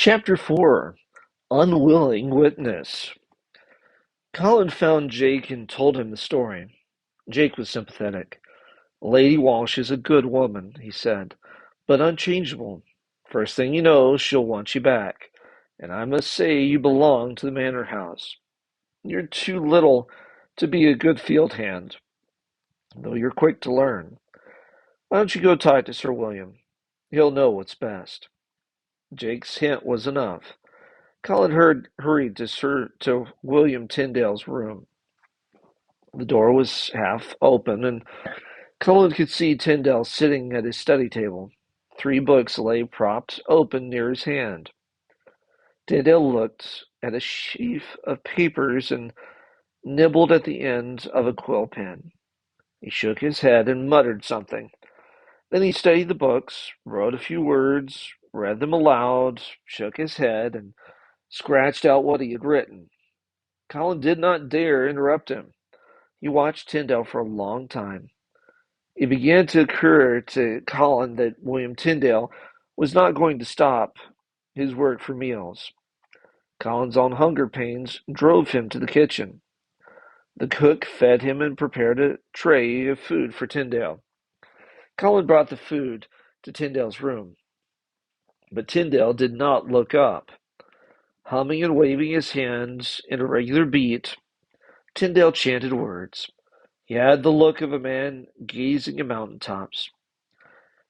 Chapter 4 Unwilling Witness. Colin found Jake and told him the story. Jake was sympathetic. Lady Walsh is a good woman, he said, but unchangeable. First thing you know, she'll want you back. And I must say you belong to the manor house. You're too little to be a good field hand, though you're quick to learn. Why don't you go talk to Sir William? He'll know what's best. Jake's hint was enough. Colin hurried to William Tyndale's room. The door was half open, and Colin could see Tyndale sitting at his study table. Three books lay propped open near his hand. Tyndale looked at a sheaf of papers and nibbled at the end of a quill pen. He shook his head and muttered something. Then he studied the books, wrote a few words, read them aloud, shook his head, and scratched out what he had written. Colin did not dare interrupt him. He watched Tyndale for a long time. It began to occur to Colin that William Tyndale was not going to stop his work for meals. Colin's own hunger pains drove him to the kitchen. The cook fed him and prepared a tray of food for Tyndale. Colin brought the food to Tyndale's room, but Tyndale did not look up. Humming and waving his hands in a regular beat, Tyndale chanted words. He had the look of a man gazing at mountain tops.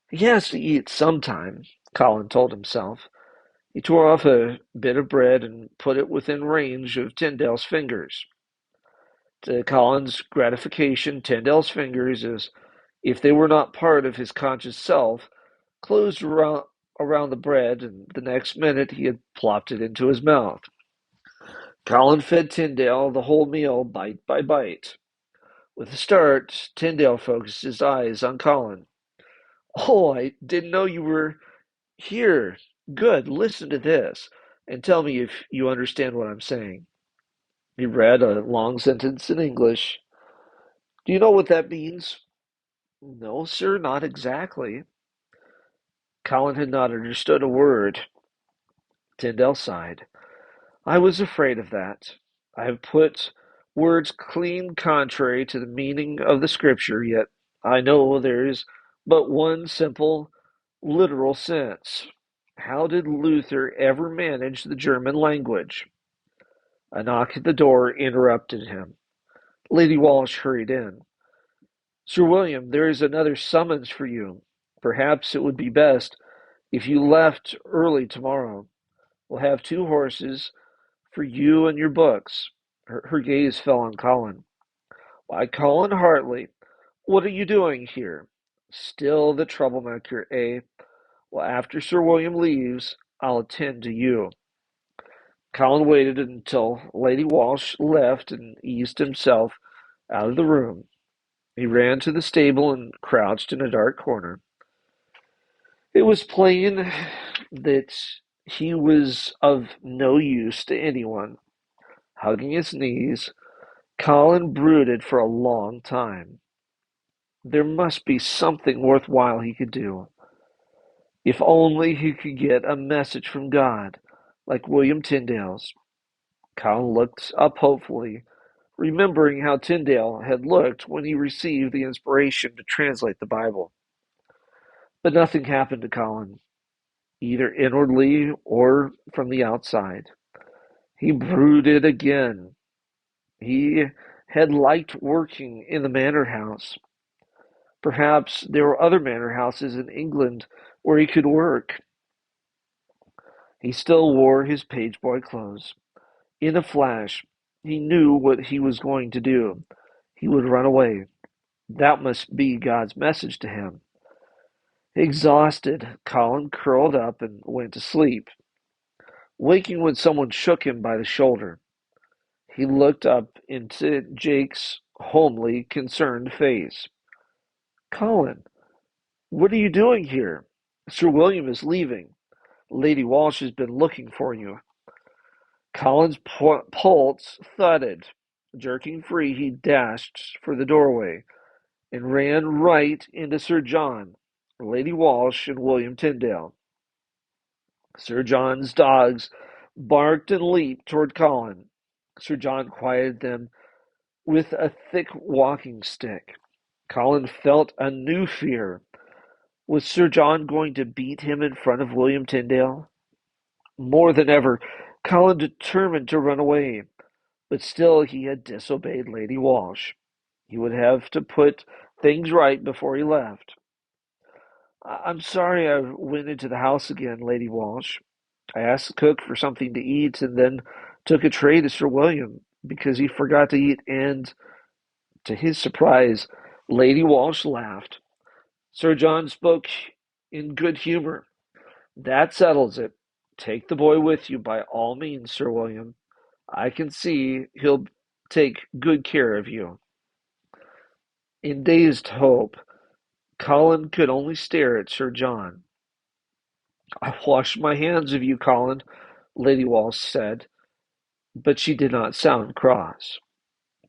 He has to eat sometime, Colin told himself. He tore off a bit of bread and put it within range of Tyndale's fingers. To Colin's gratification, Tyndale's fingers, as if they were not part of his conscious self, closed around the bread, and the next minute he had plopped it into his mouth. Colin fed Tyndale the whole meal, bite by bite. With a start, Tyndale focused his eyes on Colin. Oh, I didn't know you were here. Good. Listen to this and tell me if you understand what I'm saying. He read a long sentence in English. Do you know what that means? No, sir, not exactly. Colin had not understood a word. Tyndale sighed. I was afraid of that. I have put words clean contrary to the meaning of the scripture, yet I know there is but one simple, literal sense. How did Luther ever manage the German language? A knock at the door interrupted him. Lady Walsh hurried in. Sir William, there is another summons for you. Perhaps it would be best if you left early tomorrow. We'll have two horses for you and your books. Her gaze fell on Colin. Why, Colin Hartley, what are you doing here? Still the troublemaker, eh? Well, after Sir William leaves, I'll attend to you. Colin waited until Lady Walsh left and eased himself out of the room. He ran to the stable and crouched in a dark corner. It was plain that he was of no use to anyone. Hugging his knees, Colin brooded for a long time. There must be something worthwhile he could do. If only he could get a message from God, like William Tyndale's. Colin looked up hopefully, remembering how Tyndale had looked when he received the inspiration to translate the Bible. But nothing happened to Colin, either inwardly or from the outside. He brooded again. He had liked working in the manor house. Perhaps there were other manor houses in England where he could work. He still wore his page boy clothes. In a flash, he knew what he was going to do. He would run away. That must be God's message to him. Exhausted, Colin curled up and went to sleep, waking when someone shook him by the shoulder. He looked up into Jake's homely, concerned face. Colin, what are you doing here? Sir William is leaving. Lady Walsh has been looking for you. Colin's pulse thudded. Jerking free, he dashed for the doorway and ran right into Sir John, Lady Walsh, and William Tyndale. Sir John's dogs barked and leaped toward Colin. Sir John quieted them with a thick walking stick. Colin felt a new fear. Was Sir John going to beat him in front of William Tyndale? More than ever, Colin determined to run away, but still he had disobeyed Lady Walsh. He would have to put things right before he left. I'm sorry I went into the house again, Lady Walsh. I asked the cook for something to eat and then took a tray to Sir William because he forgot to eat, and to his surprise, Lady Walsh laughed. Sir John spoke in good humor. That settles it. Take the boy with you by all means, Sir William. I can see he'll take good care of you. In dazed hope, Colin could only stare at Sir John. I wash my hands of you, Colin, Lady Walsh said, but she did not sound cross.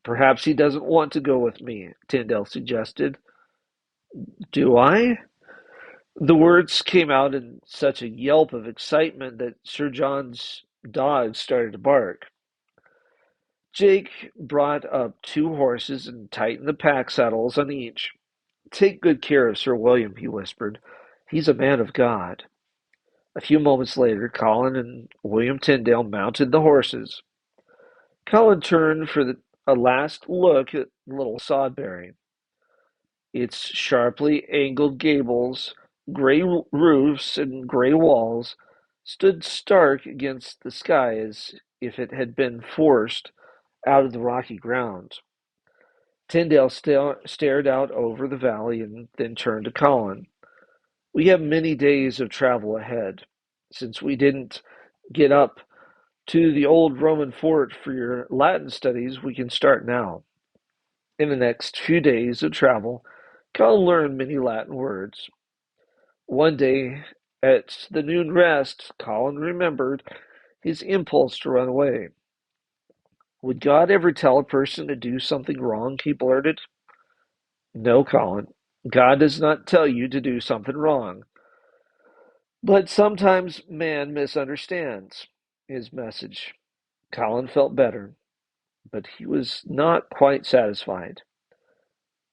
Perhaps he doesn't want to go with me, Tyndale suggested. Do I? The words came out in such a yelp of excitement that Sir John's dog started to bark. Jake brought up two horses and tightened the pack saddles on each. Take good care of Sir William, he whispered. He's a man of God. A few moments later, Colin and William Tyndale mounted the horses. Colin turned for a last look at Little Sodbury. Its sharply angled gables, gray roofs, and gray walls stood stark against the sky as if it had been forced out of the rocky ground. Tyndale stared out over the valley and then turned to Colin. We have many days of travel ahead. Since we didn't get up to the old Roman fort for your Latin studies, we can start now. In the next few days of travel, Colin learned many Latin words. One day, at the noon rest, Colin remembered his impulse to run away. Would God ever tell a person to do something wrong? He blurted. No, Colin. God does not tell you to do something wrong. But sometimes man misunderstands his message. Colin felt better, but he was not quite satisfied.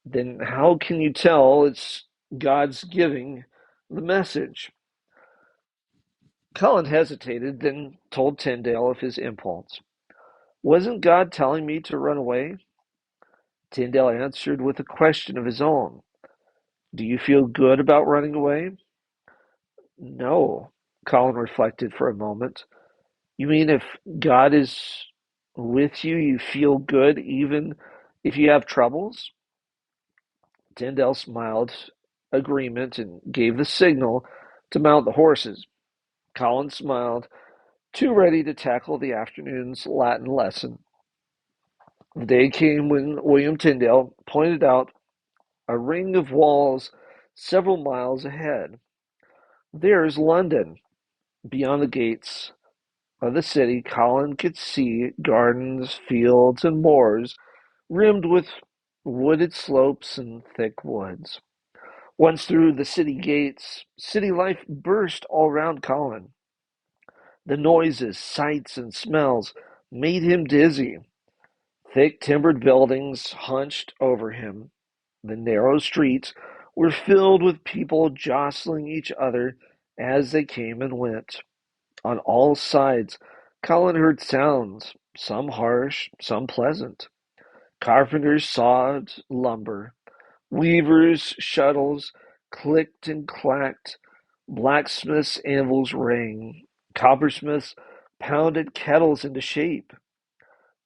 Then how can you tell it's God's giving the message? Colin hesitated, then told Tyndale of his impulse. Wasn't God telling me to run away? Tyndale answered with a question of his own. Do you feel good about running away? No. Colin reflected for a moment. You mean if God is with you, you feel good even if you have troubles? Tyndale smiled agreement and gave the signal to mount the horses. Colin smiled, too ready to tackle the afternoon's Latin lesson. The day came when William Tyndale pointed out a ring of walls several miles ahead. There's London. Beyond the gates of the city, Colin could see gardens, fields, and moors rimmed with wooded slopes and thick woods. Once through the city gates, city life burst all round Colin. The noises, sights, and smells made him dizzy. Thick timbered buildings hunched over him. The narrow streets were filled with people jostling each other as they came and went. On all sides, Colin heard sounds, some harsh, some pleasant. Carpenters sawed lumber. Weavers' shuttles clicked and clacked. Blacksmiths' anvils rang. Coppersmiths pounded kettles into shape.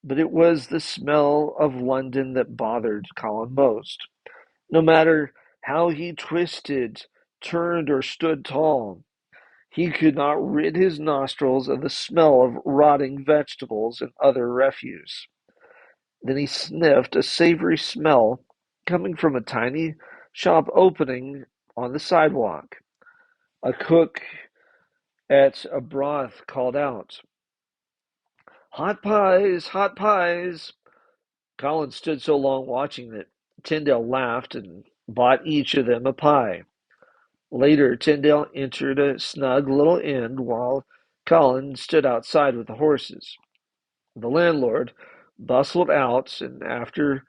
But it was the smell of London that bothered Colin most. No matter how he twisted, turned, or stood tall, he could not rid his nostrils of the smell of rotting vegetables and other refuse. Then he sniffed a savory smell coming from a tiny shop opening on the sidewalk. A cook at a broth called out, Hot pies, hot pies. Colin stood so long watching that Tyndale laughed and bought each of them a pie. Later, Tyndale entered a snug little inn while Colin stood outside with the horses. The landlord bustled out, and after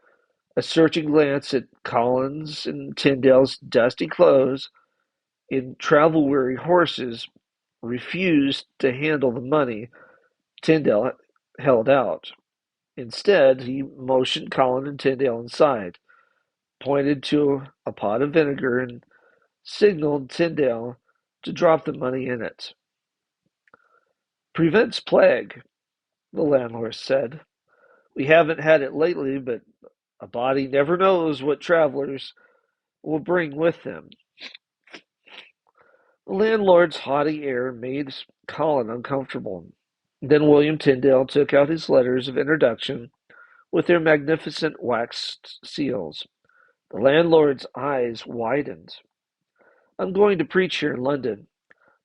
a searching glance at Colin's and Tyndale's dusty clothes and travel-weary horses, refused to handle the money Tyndale held out. Instead, he motioned Colin and Tyndale inside, pointed to a pot of vinegar, and signaled Tyndale to drop the money in it. "Prevents plague," the landlord said. "We haven't had it lately, but a body never knows what travelers will bring with them." The landlord's haughty air made Colin uncomfortable. Then William Tyndale took out his letters of introduction with their magnificent waxed seals. The landlord's eyes widened. "I'm going to preach here in London.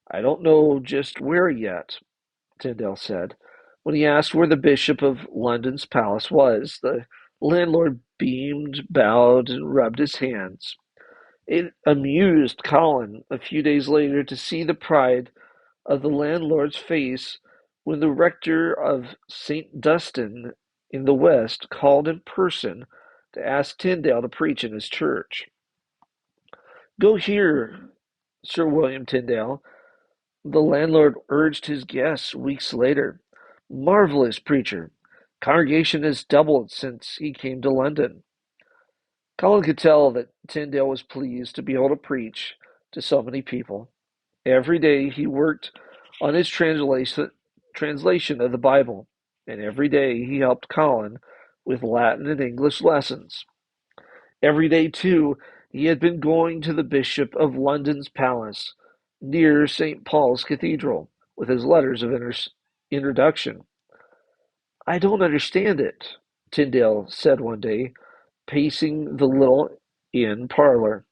I don't know just where yet," Tyndale said. When he asked where the Bishop of London's palace was, the landlord beamed, bowed, and rubbed his hands. It amused Colin a few days later to see the pride of the landlord's face when the rector of St. Dunstan in the West called in person to ask Tyndale to preach in his church. "Go here, Sir William Tyndale," the landlord urged his guests weeks later. "Marvelous preacher. Congregation has doubled since he came to London." Colin could tell that Tyndale was pleased to be able to preach to so many people. Every day he worked on his translation of the Bible, and every day he helped Colin with Latin and English lessons. Every day, too, he had been going to the Bishop of London's palace near St. Paul's Cathedral with his letters of introduction. "I don't understand it," Tyndale said one day, pacing the little inn parlor.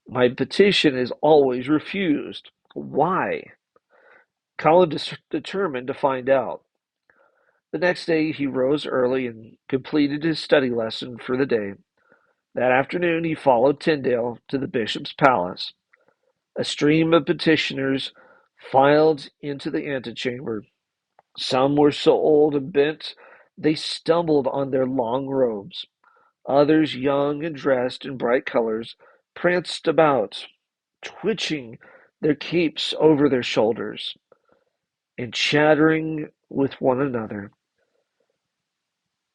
"My petition is always refused. Why?" Colin determined to find out. The next day he rose early and completed his study lesson for the day. That afternoon he followed Tyndale to the bishop's palace. A stream of petitioners filed into the antechamber. Some were so old and bent they stumbled on their long robes. Others, young and dressed in bright colors, pranced about, twitching their capes over their shoulders and chattering with one another.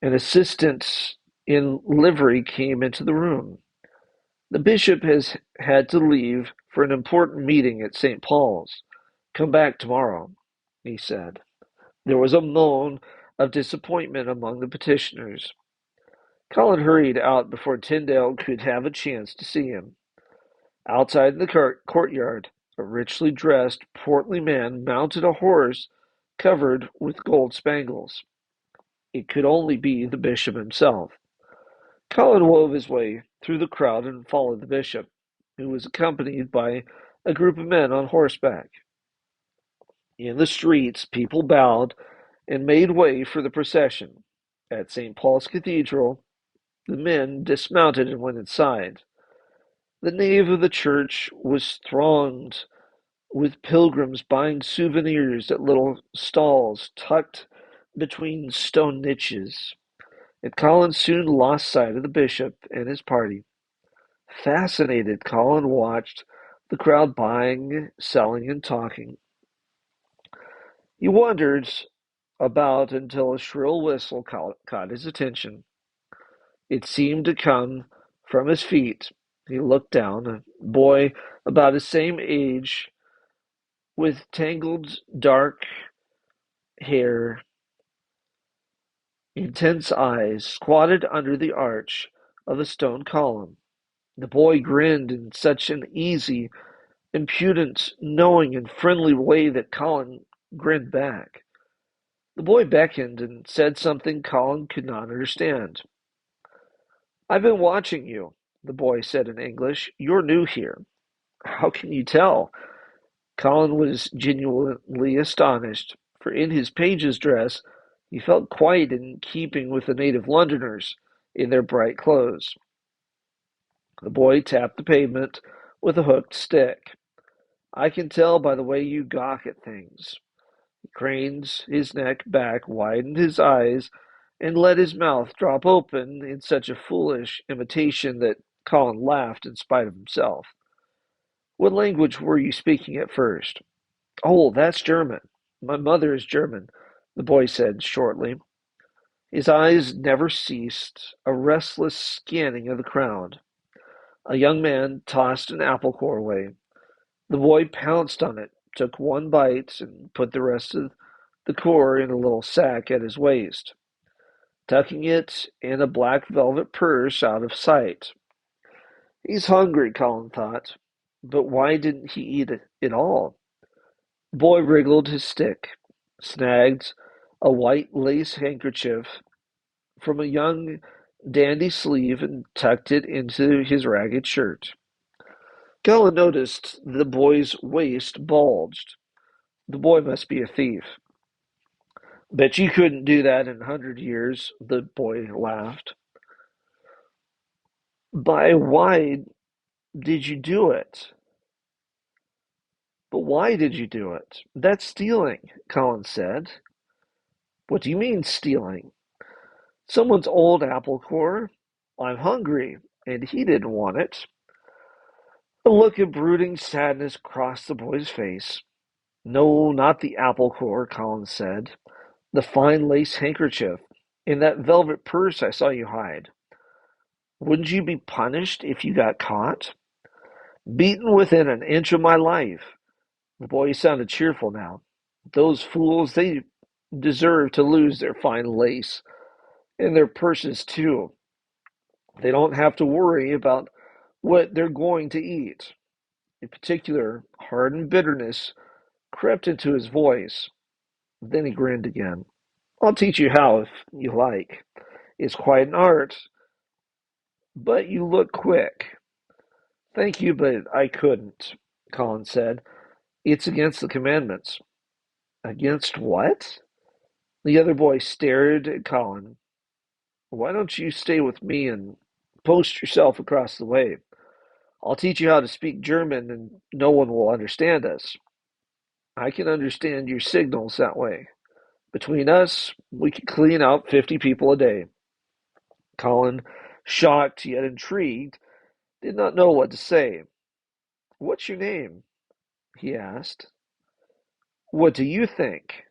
An assistant in livery came into the room. "The bishop has had to leave for an important meeting at St. Paul's. Come back tomorrow," he said. There was a moan of disappointment among the petitioners. Colin hurried out before Tyndale could have a chance to see him. Outside in the courtyard, a richly dressed, portly man mounted a horse covered with gold spangles. It could only be the bishop himself. Colin wove his way through the crowd and followed the bishop, who was accompanied by a group of men on horseback. In the streets, people bowed and made way for the procession. At St. Paul's Cathedral, the men dismounted and went inside. The nave of the church was thronged with pilgrims buying souvenirs at little stalls tucked between stone niches. And Colin soon lost sight of the bishop and his party. Fascinated, Colin watched the crowd buying, selling, and talking. He wondered about until a shrill whistle caught his attention. It seemed to come from his feet. He looked down. A boy about his same age, with tangled dark hair, intense eyes, squatted under the arch of a stone column. The boy grinned in such an easy, impudent, knowing, and friendly way that Colin grinned back. The boy beckoned and said something Colin could not understand. "I've been watching you," the boy said in English. "You're new here." "How can you tell?" Colin was genuinely astonished, for in his page's dress he felt quite in keeping with the native Londoners in their bright clothes. The boy tapped the pavement with a hooked stick. I can tell by the way you gawk at things. He cranes his neck back, widened his eyes, and let his mouth drop open in such a foolish imitation that Colin laughed in spite of himself. What language were you speaking at first? Oh, that's German. My mother is German, the boy said shortly. His eyes never ceased a restless scanning of the crowd. A young man tossed an apple core away. The boy pounced on it, took one bite, and put the rest of the core in a little sack at his waist, tucking it in a black velvet purse out of sight. He's hungry, Colin thought, but why didn't he eat it all? The boy wriggled his stick, snagged a white lace handkerchief from a young dandy sleeve, and tucked it into his ragged shirt. Colin noticed the boy's waist bulged. The boy must be a thief. Bet you couldn't do that in 100 years, the boy laughed. Why did you do it? But why did you do it? That's stealing, Colin said. What do you mean, stealing? Someone's old apple core. I'm hungry, and he didn't want it. A look of brooding sadness crossed the boy's face. No, not the apple core, Colin said. The fine lace handkerchief in that velvet purse I saw you hide. Wouldn't you be punished if you got caught? Beaten within an inch of my life. The boy sounded cheerful now. Those fools, they deserve to lose their fine lace, and their purses too. They don't have to worry about what they're going to eat. In particular, hardened bitterness crept into his voice. Then he grinned again. I'll teach you how if you like. It's quite an art, but you look quick. Thank you, but I couldn't, Colin said. It's against the commandments. Against what? The other boy stared at Colin. Why don't you stay with me and post yourself across the way? I'll teach you how to speak German and no one will understand us. I can understand your signals that way. Between us, we could clean out 50 people a day. Colin, shocked yet intrigued, did not know what to say. What's your name? He asked. What do you think?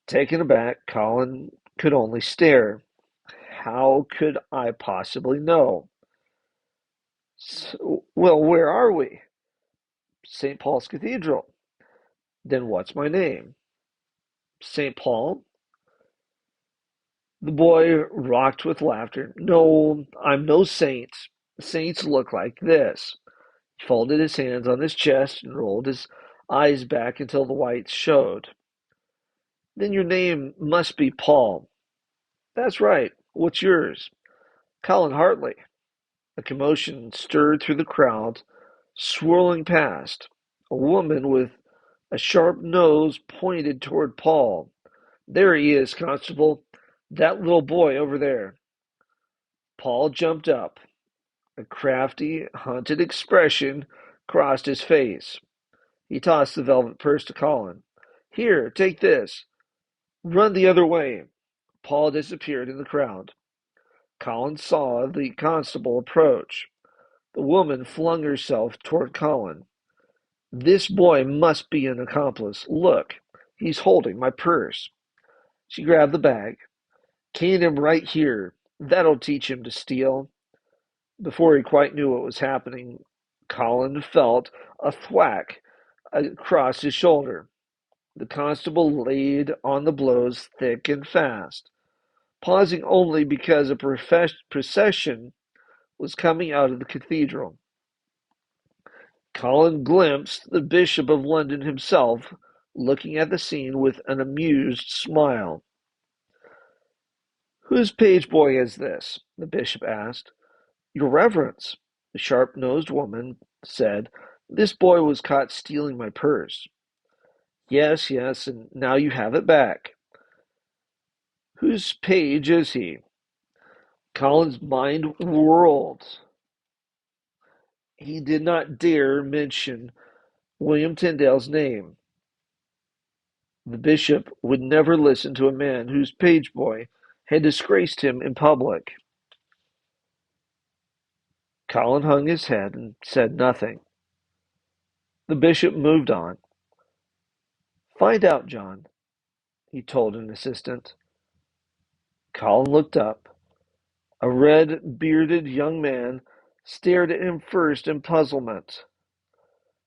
Taken aback, Colin could only stare. How could I possibly know? Well, where are we? St. Paul's Cathedral. Then what's my name? St. Paul? The boy rocked with laughter. No, I'm no saint. Saints look like this. He folded his hands on his chest and rolled his eyes back until the whites showed. Then your name must be Paul. That's right. What's yours? Colin Hartley. A commotion stirred through the crowd, swirling past. A woman with a sharp nose pointed toward Paul. There he is, Constable. That little boy over there. Paul jumped up. A crafty, hunted expression crossed his face. He tossed the velvet purse to Colin. Here, take this. Run the other way. Paul disappeared in the crowd. Colin saw the constable approach. The woman flung herself toward Colin. This boy must be an accomplice. Look, he's holding my purse. She grabbed the bag. Cane him right here. That'll teach him to steal. Before he quite knew what was happening, Colin felt a thwack across his shoulder. The constable laid on the blows thick and fast, pausing only because a procession was coming out of the cathedral. Colin glimpsed the Bishop of London himself, looking at the scene with an amused smile. Whose page boy is this? The bishop asked. Your Reverence, the sharp-nosed woman said, this boy was caught stealing my purse. Yes, yes, and now you have it back. Whose page is he? Colin's mind whirled. He did not dare mention William Tyndale's name. The bishop would never listen to a man whose page boy had disgraced him in public. Colin hung his head and said nothing. The bishop moved on. Find out, John, he told an assistant. Colin looked up. A red-bearded young man stared at him first in puzzlement.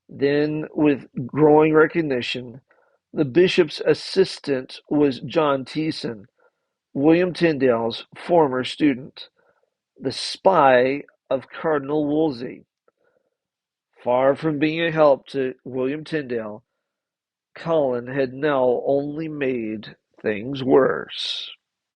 Then, with growing recognition, the bishop's assistant was John Teeson, William Tyndale's former student, the spy of Cardinal Wolsey. Far from being a help to William Tyndale, Colin had now only made things worse.